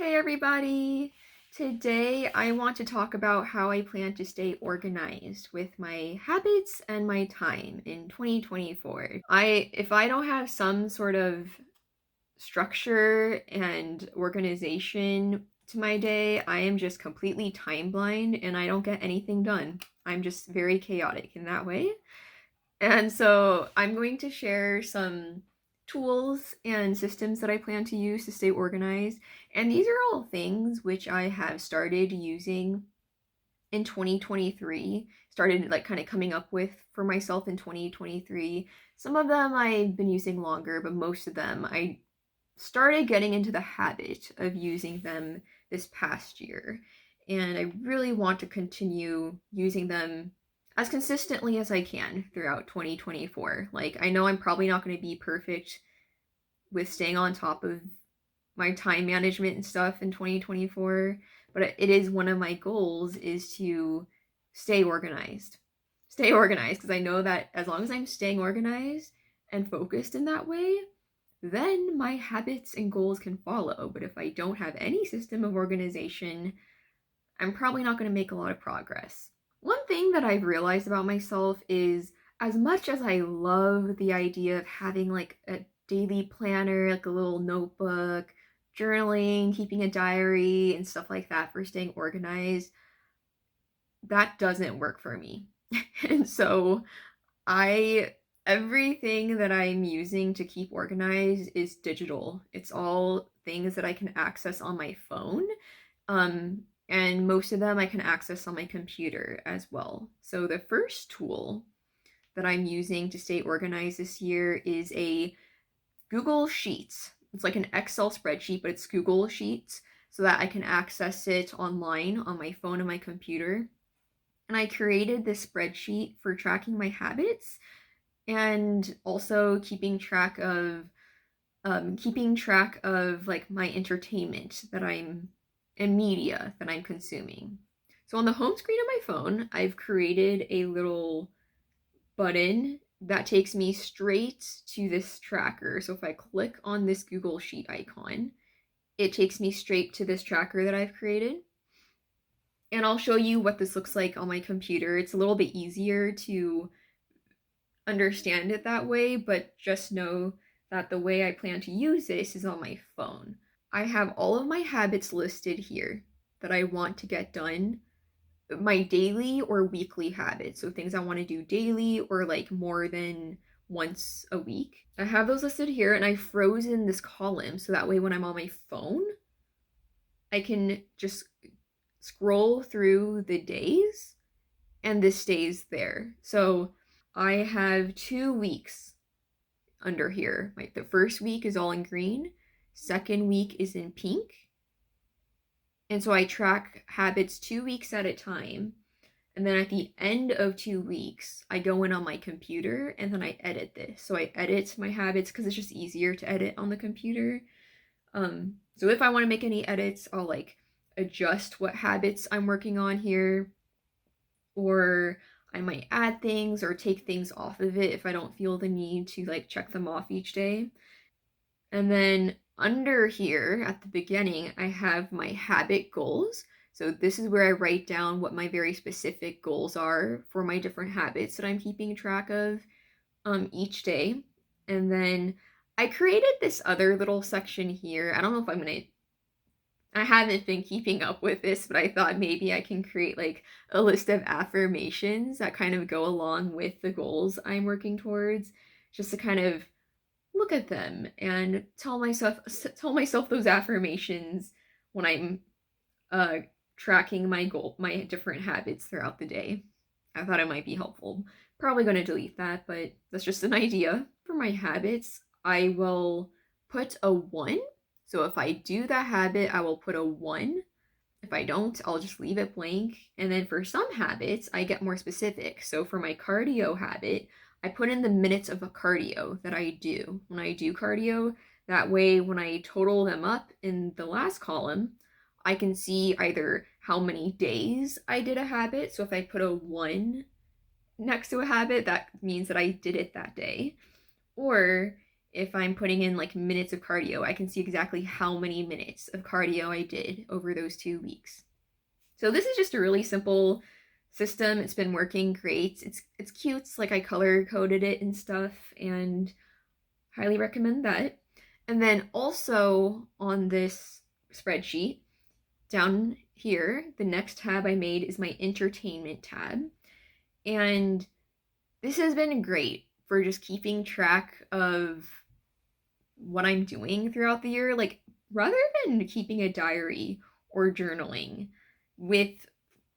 Hey everybody! Today I want to talk about how I plan to stay organized with my habits and my time in 2024. If I don't have some sort of structure and organization to my day, I am just completely time blind and I don't get anything done. I'm just very chaotic in that way. And so I'm going to share some tools and systems that I plan to use to stay organized. And these are all things which I have started using in 2023, started like kind of coming up with for myself in 2023. Some of them I've been using longer, but most of them I started getting into the habit of using them this past year. And I really want to continue using them as consistently as I can throughout 2024. Like, I know I'm probably not going to be perfect with staying on top of my time management and stuff in 2024, but it is one of my goals is to stay organized. Stay organized because I know that as long as I'm staying organized and focused in that way, then my habits and goals can follow. But if I don't have any system of organization, I'm probably not going to make a lot of progress. One thing that I've realized about myself is as much as I love the idea of having like a daily planner, like a little notebook, journaling, keeping a diary, and stuff like that for staying organized, that doesn't work for me. And so I everything that I'm using to keep organized is digital. It's all things that I can access on my phone. And most of them I can access on my computer as well. So the first tool that I'm using to stay organized this year is a Google Sheets. It's like an Excel spreadsheet, but it's Google Sheets so that I can access it online on my phone and my computer. And I created this spreadsheet for tracking my habits and also keeping track of like my entertainment that I'm and media that I'm consuming. So on the home screen of my phone, I've created a little button that takes me straight to this tracker. So if I click on this Google Sheet icon, it takes me straight to this tracker that I've created. And I'll show you what this looks like on my computer. It's a little bit easier to understand it that way, but just know that the way I plan to use this is on my phone. I have all of my habits listed here that I want to get done, my daily or weekly habits. So things I want to do daily or like more than once a week. I have those listed here and I've frozen this column so that way when I'm on my phone, I can just scroll through the days and this stays there. So I have 2 weeks under here. Like the first week is all in green, second week is in pink. And so I track habits 2 weeks at a time. And then at the end of 2 weeks, I go in on my computer and then I edit this. So I edit my habits because it's just easier to edit on the computer. So if I want to make any edits, I'll like adjust what habits I'm working on here, or I might add things or take things off of it if I don't feel the need to like check them off each day. And then under here at the beginning, I have my habit goals. So this is where I write down what my very specific goals are for my different habits that I'm keeping track of each day. And then I created this other little section here. I don't know if I haven't been keeping up with this, but I thought maybe I can create like a list of affirmations that kind of go along with the goals I'm working towards, just to kind of look at them and tell myself those affirmations when I'm uh tracking my different habits throughout the day. I thought it might be helpful. Probably going to delete that, but that's just an idea. For my habits, I will put a 1. So if I do that habit, I will put a 1. If I don't, I'll just leave it blank. And then for some habits, I get more specific. So for my cardio habit, I put in the minutes of a cardio that I do when I do cardio. That way, when I total them up in the last column, I can see either how many days I did a habit. So if I put a 1 next to a habit, that means that I did it that day. Or if I'm putting in like minutes of cardio, I can see exactly how many minutes of cardio I did over those 2 weeks. So this is just a really simple system. It's been working great. It's cute. It's like I color coded it and stuff, and highly recommend that. And then also on this spreadsheet down here, the next tab I made is my entertainment tab. And this has been great for just keeping track of what I'm doing throughout the year. Like, rather than keeping a diary or journaling, with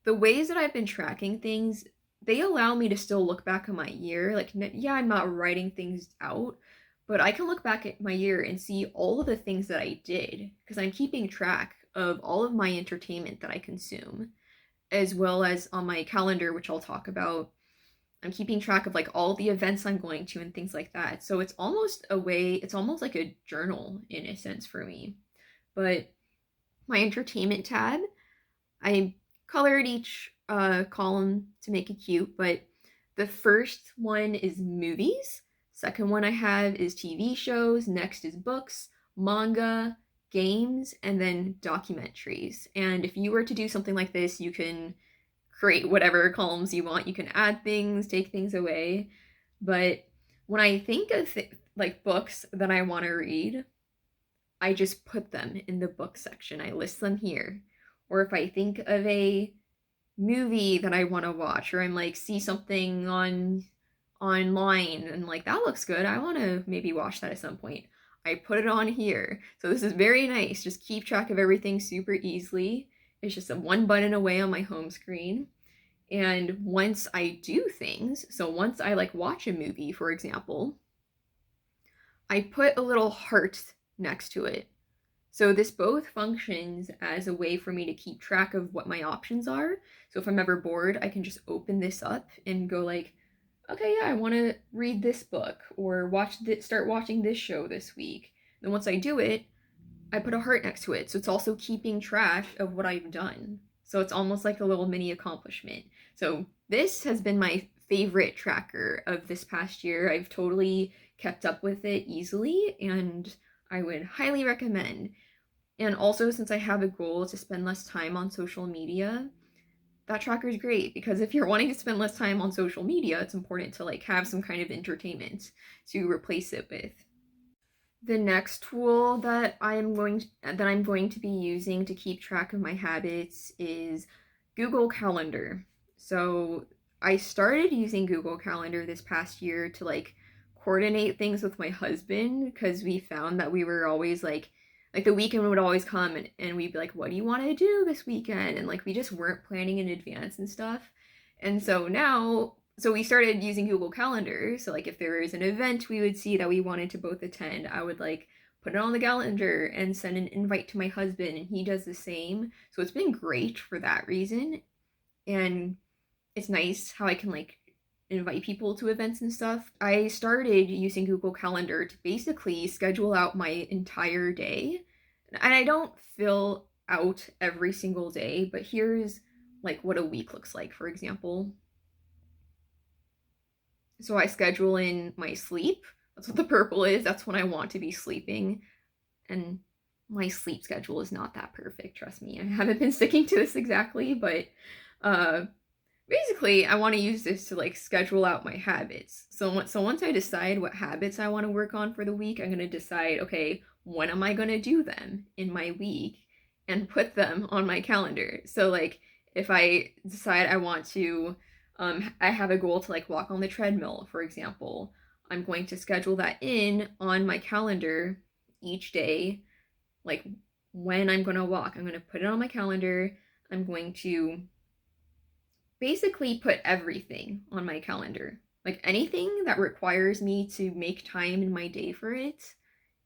the ways that I've been tracking things, they allow me to still look back on my year. Like, yeah, I'm not writing things out, but I can look back at my year and see all of the things that I did because I'm keeping track of all of my entertainment that I consume, as well as on my calendar, which I'll talk about. I'm keeping track of like all the events I'm going to and things like that. So it's almost a way, it's almost like a journal in a sense for me. But my entertainment tab, I colored each column to make it cute, but the first one is movies. Second one I have is TV shows. Next is books, manga, games, and then documentaries. And if you were to do something like this, you can create whatever columns you want. You can add things, take things away. But when I think of like books that I want to read, I just put them in the book section. I list them here. Or if I think of a movie that I want to watch, or I'm like see something online and like that looks good, I want to maybe watch that at some point, I put it on here. So this is very nice. Just keep track of everything super easily. It's just a one button away on my home screen. And once I do things, so once I like watch a movie, for example, I put a little heart next to it. So this both functions as a way for me to keep track of what my options are. So if I'm ever bored, I can just open this up and go like, okay, yeah, I want to read this book or start watching this show this week. Then once I do it, I put a heart next to it. So it's also keeping track of what I've done. So it's almost like a little mini accomplishment. So this has been my favorite tracker of this past year. I've totally kept up with it easily, and I would highly recommend. And also, since I have a goal to spend less time on social media, that tracker is great because if you're wanting to spend less time on social media, it's important to like have some kind of entertainment to replace it with. The next tool that I'm going to be using to keep track of my habits is Google Calendar. So I started using Google Calendar this past year to like coordinate things with my husband because we found that we were always like the weekend would always come and we'd be like, what do you want to do this weekend? And like we just weren't planning in advance and stuff. And so now, so we started using Google Calendar. So like if there is an event we would see that we wanted to both attend, I would like put it on the calendar and send an invite to my husband, and he does the same. So it's been great for that reason. And it's nice how I can like invite people to events and stuff. I started using Google Calendar to basically schedule out my entire day. And I don't fill out every single day, but here's like what a week looks like, for example. So I schedule in my sleep. That's what the purple is. That's when I want to be sleeping. And my sleep schedule is not that perfect, trust me. I haven't been sticking to this exactly, but basically I want to use this to like schedule out my habits. So once I decide what habits I want to work on for the week, I'm going to decide, okay, when am I going to do them in my week and put them on my calendar. So like if I decide I want to I have a goal to like walk on the treadmill, for example, I'm going to schedule that in on my calendar each day, like when I'm going to walk. I'm going to put it on my calendar. I'm going to basically put everything on my calendar. Like anything that requires me to make time in my day for it,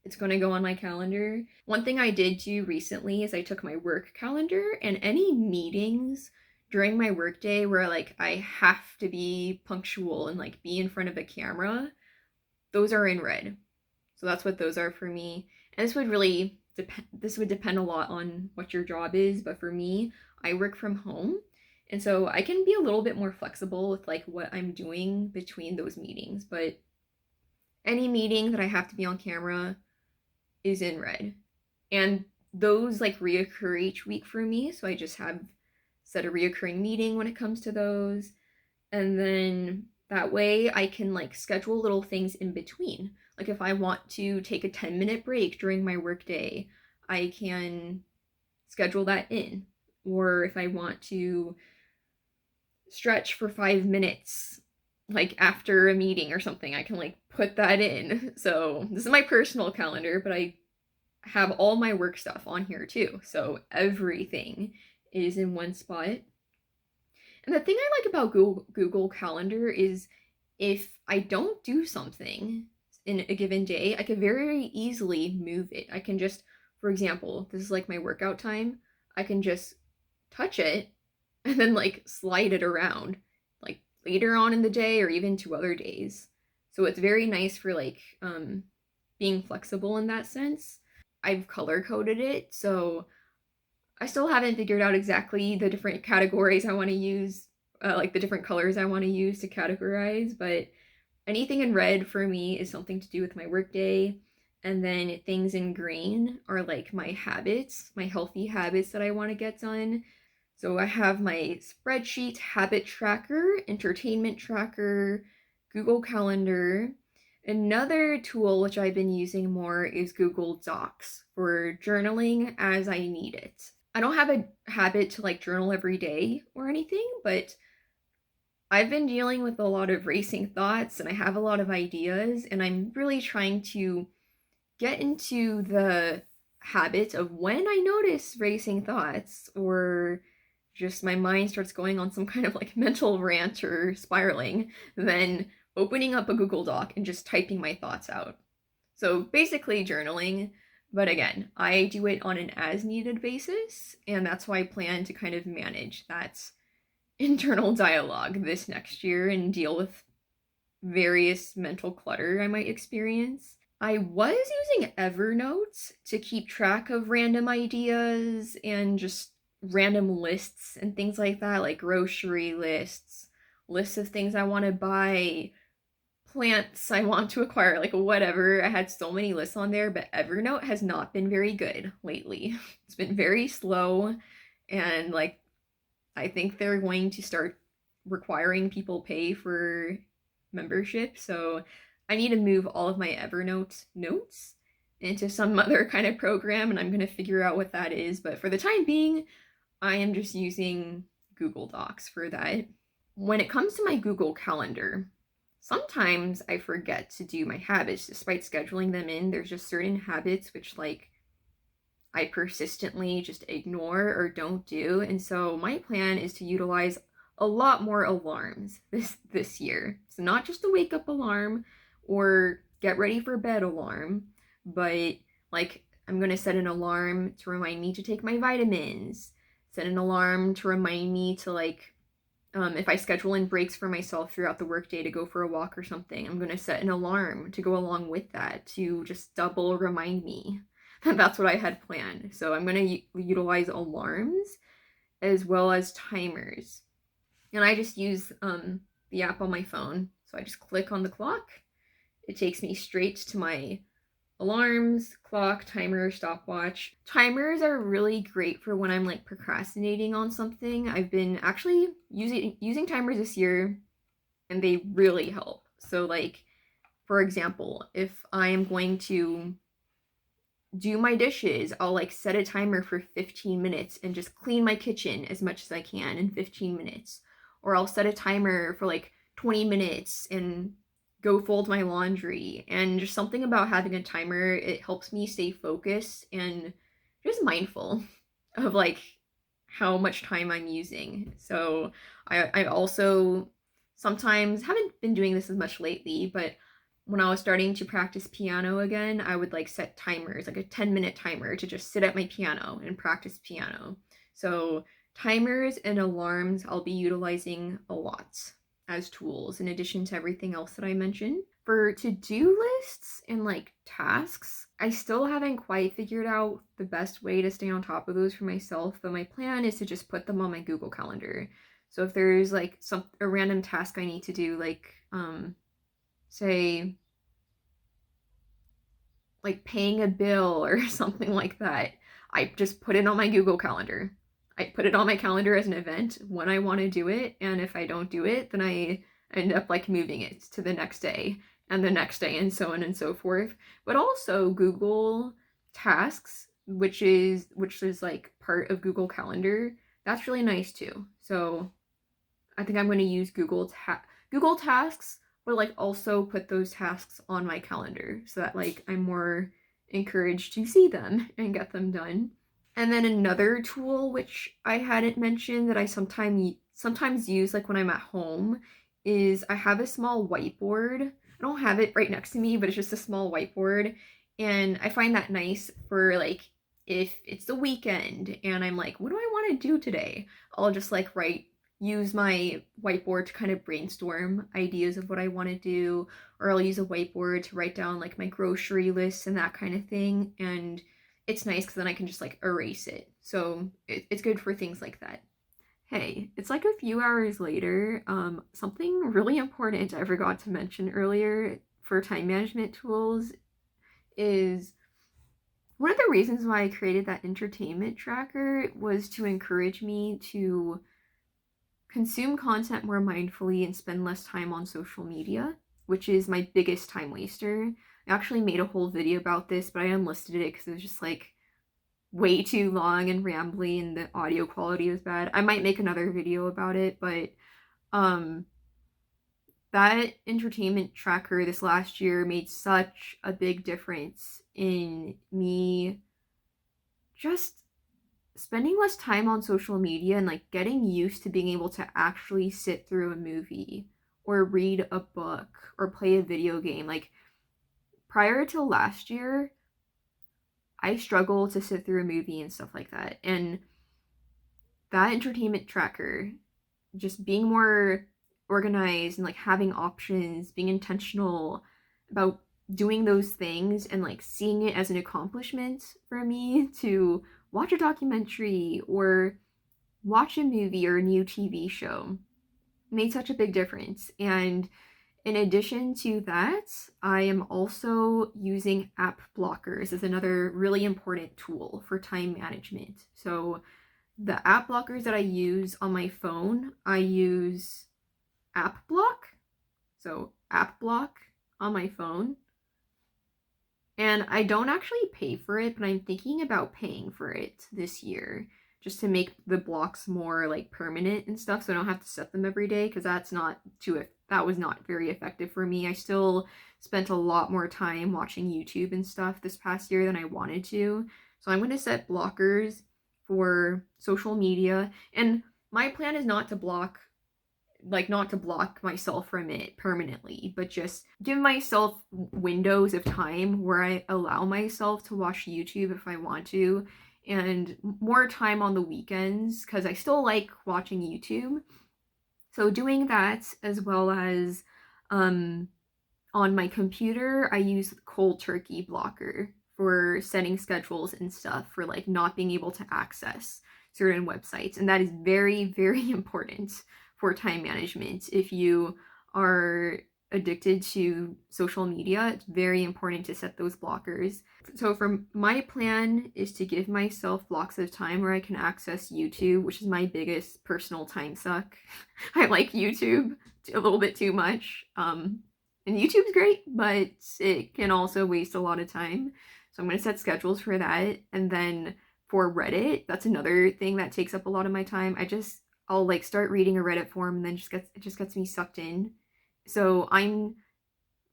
it's going to go on my calendar. One thing I did do recently is I took my work calendar, and any meetings during my workday where like I have to be punctual and like be in front of a camera, those are in red. So that's what those are for me. And this would depend a lot on what your job is, but for me, I work from home. And so I can be a little bit more flexible with like what I'm doing between those meetings. But any meeting that I have to be on camera is in red. And those like reoccur each week for me. So I just have set a reoccurring meeting when it comes to those. And then that way I can like schedule little things in between. Like if I want to take a 10-minute break during my workday, I can schedule that in. Or if I want to stretch for 5 minutes, like after a meeting or something, I can like put that in. So this is my personal calendar, but I have all my work stuff on here too. So everything is in one spot. And the thing I like about Google Calendar is if I don't do something in a given day, I can very easily move it. I can just, for example, this is like my workout time. I can just touch it and then like slide it around like later on in the day or even to other days. So it's very nice for like being flexible in that sense. I've color coded it, so I still haven't figured out exactly the different categories I want to use, like the different colors I want to use to categorize, but anything in red for me is something to do with my workday. And then things in green are like my habits, my healthy habits that I want to get done. So I have my spreadsheet, habit tracker, entertainment tracker, Google Calendar. Another tool which I've been using more is Google Docs for journaling as I need it. I don't have a habit to like journal every day or anything, but I've been dealing with a lot of racing thoughts and I have a lot of ideas, and I'm really trying to get into the habit of when I notice racing thoughts or just my mind starts going on some kind of like mental rant or spiraling, then opening up a Google Doc and just typing my thoughts out. So basically journaling, but again, I do it on an as needed basis, and that's why I plan to kind of manage that internal dialogue this next year and deal with various mental clutter I might experience. I was using Evernote to keep track of random ideas and just random lists and things like that, like grocery lists, lists of things I want to buy, plants I want to acquire, like whatever. I had so many lists on there, but Evernote has not been very good lately. It's been very slow, and like I think they're going to start requiring people pay for membership. So I need to move all of my Evernote notes into some other kind of program, and I'm going to figure out what that is. But for the time being, I am just using Google Docs for that. When it comes to my Google Calendar, sometimes I forget to do my habits despite scheduling them in. There's just certain habits which like I persistently just ignore or don't do. And so my plan is to utilize a lot more alarms this year. So not just a wake up alarm or get ready for bed alarm, but like I'm going to set an alarm to remind me to take my vitamins, set an alarm to remind me to like if I schedule in breaks for myself throughout the workday to go for a walk or something, I'm going to set an alarm to go along with that to just double remind me that that's what I had planned. So I'm going to utilize alarms as well as timers. And I just use the app on my phone. So I just click on the clock. It takes me straight to my alarms, clock, timer, stopwatch. Timers are really great for when I'm like procrastinating on something. I've been actually using timers this year, and they really help. So like for example, if I am going to do my dishes, I'll like set a timer for 15 minutes and just clean my kitchen as much as I can in 15 minutes. Or I'll set a timer for like 20 minutes and go fold my laundry. And just something about having a timer, it helps me stay focused and just mindful of like how much time I'm using. So I also sometimes haven't been doing this as much lately, but when I was starting to practice piano again, I would like set timers, like a 10-minute timer to just sit at my piano and practice piano. So timers and alarms I'll be utilizing a lot as tools in addition to everything else that I mentioned. For to-do lists and like tasks, I still haven't quite figured out the best way to stay on top of those for myself, but my plan is to just put them on my Google Calendar. So if there's like a random task I need to do, like say like paying a bill or something like that, I just put it on my Google Calendar. I put it on my calendar as an event when I want to do it, and if I don't do it, then I end up like moving it to the next day and the next day and so on and so forth. But also Google Tasks, which is like part of Google Calendar, that's really nice too. So I think I'm going to use Google Tasks, but like also put those tasks on my calendar so that like I'm more encouraged to see them and get them done. And then another tool which I hadn't mentioned that I sometimes use like when I'm at home is I have a small whiteboard. I don't have it right next to me, but it's just a small whiteboard, and I find that nice for like if it's the weekend and I'm like, what do I want to do today? I'll just like use my whiteboard to kind of brainstorm ideas of what I want to do, or I'll use a whiteboard to write down like my grocery lists and that kind of thing. And it's nice because then I can just like erase it. So it's good for things like that. Hey, it's like a few hours later. Something really important I forgot to mention earlier for time management tools is one of the reasons why I created that entertainment tracker was to encourage me to consume content more mindfully and spend less time on social media, which is my biggest time waster. I actually made a whole video about this, but I unlisted it because it was just like way too long and rambly and the audio quality was bad. I might make another video about it, but um that entertainment tracker this last year made such a big difference in me just spending less time on social media and like getting used to being able to actually sit through a movie or read a book or play a video game. Like prior to last year, I struggled to sit through a movie and stuff like that. And that entertainment tracker, just being more organized and like having options, being intentional about doing those things and like seeing it as an accomplishment for me to watch a documentary or watch a movie or a new TV show made such a big difference. And in addition to that, I am also using app blockers as another really important tool for time management. So the app blockers that I use on my phone, I use App Block. So App Block on my phone. And I don't actually pay for it, but I'm thinking about paying for it this year just to make the blocks more like permanent and stuff so I don't have to set them every day because that was not very effective for me. I still spent a lot more time watching YouTube and stuff this past year than I wanted to. So I'm going to set blockers for social media, and my plan is not to block myself from it permanently, but just give myself windows of time where I allow myself to watch YouTube if I want to, and more time on the weekends because I still like watching YouTube. So doing that, as well as on my computer, I use Cold Turkey Blocker for setting schedules and stuff for like not being able to access certain websites. And that is very, very important for time management. If you are addicted to social media, it's very important to set those blockers. So for my plan is to give myself blocks of time where I can access YouTube, which is my biggest personal time suck. I like YouTube a little bit too much. And YouTube's great, but it can also waste a lot of time. So I'm going to set schedules for that. And then for Reddit, that's another thing that takes up a lot of my time. I'll like start reading a Reddit forum and then it just gets me sucked in. So I'm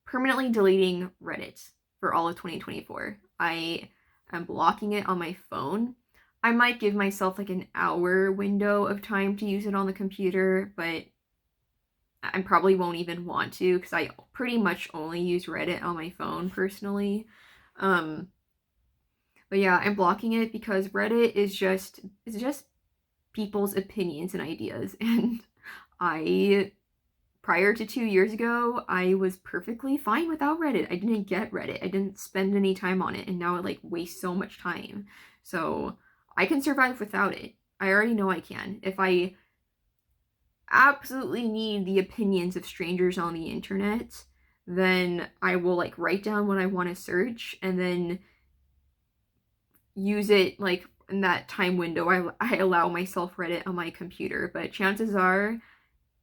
permanently deleting Reddit for all of 2024. I am blocking it on my phone. I might give myself like an hour window of time to use it on the computer, but I probably won't even want to because I pretty much only use Reddit on my phone personally. But yeah, I'm blocking it because Reddit is just people's opinions and ideas, and I prior to 2 years ago, I was perfectly fine without Reddit. I didn't get Reddit. I didn't spend any time on it, and now it like wastes so much time. So I can survive without it. I already know I can. If I absolutely need the opinions of strangers on the internet, then I will like write down what I want to search and then use it like in that time window. I allow myself Reddit on my computer, but chances are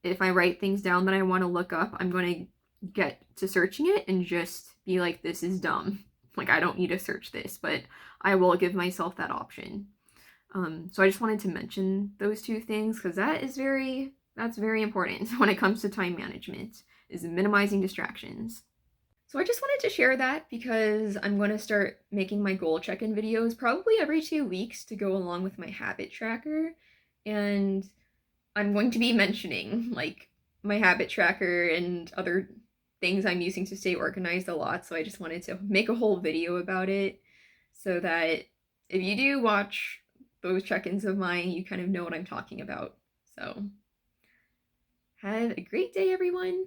if I write things down that I want to look up, I'm going to get to searching it and just be like, this is dumb. Like, I don't need to search this, but I will give myself that option. So I just wanted to mention those two things because that's very important when it comes to time management, is minimizing distractions. So I just wanted to share that because I'm going to start making my goal check-in videos probably every 2 weeks to go along with my habit tracker. And I'm going to be mentioning like my habit tracker and other things I'm using to stay organized a lot. So I just wanted to make a whole video about it so that if you do watch those check-ins of mine, you kind of know what I'm talking about. So have a great day, everyone.